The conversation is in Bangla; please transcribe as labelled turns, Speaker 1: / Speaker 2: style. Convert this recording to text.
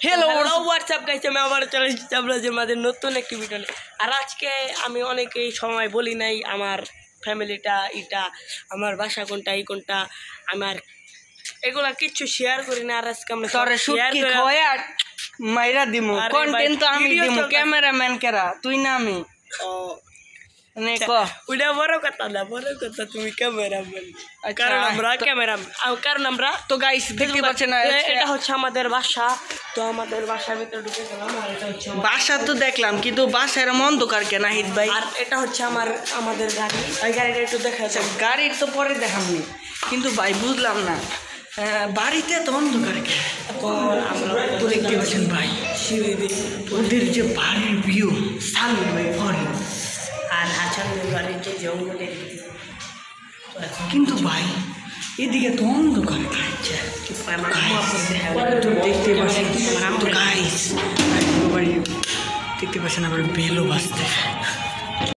Speaker 1: হ্যালো হোয়াটসঅ্যাপ গাইস, আমি আবার চলে এসেছি আপনাদের মাঝে নতুন একটি ভিডিও নিয়ে। আর আজকে আমি অনেকেই সময় বলি নাই আমার ফ্যামিলিটা, এটা আমার বাসা কোনটা, এই কোনটা, আমার এগুলা কিচ্ছু শেয়ার করি না। আর আজকে আমরা শেয়ার করে
Speaker 2: মাইরা দিমু, কন্টেন্ট তো আমি দিমু, ক্যামেরাম্যান কেরা তুই না আমি। মানে
Speaker 1: ওইটা বড় কথা না, বড় কথা তুমি ক্যামেরাম্যান, কারণ আমরা
Speaker 2: তো গাইস দেখতে পাচ্ছেন না,
Speaker 1: এটা হচ্ছে আমাদের বাসা। তো আমাদের বাসার ভিতরে ঢুকে গেলাম। আর এটা হচ্ছে
Speaker 2: বাসা তো দেখলাম, কিন্তু বাসার অন্ধকার কেন নাহিদ ভাই?
Speaker 1: আর এটা হচ্ছে আমাদের গাড়ি। ওই গাড়িটা একটু দেখা যাচ্ছে,
Speaker 2: গাড়ির তো পরে দেখাবনি, কিন্তু ভাই বুঝলাম না বাড়িতে তো অন্ধকার কেন?
Speaker 1: আমরা
Speaker 2: দেখতে পাচ্ছেন ভাই ওদের যে বাড়ির ভিউ সামনে ভাই ফরেন,
Speaker 1: আর আচারের বাড়ির যে জঙ্গলে,
Speaker 2: কিন্তু ভাই এদিকে তো অন্ধকার খাচ্ছে। দেখতে পাচ্ছেন গাইস, দেখতে পাচ্ছেন আবার বেলও বাজতে।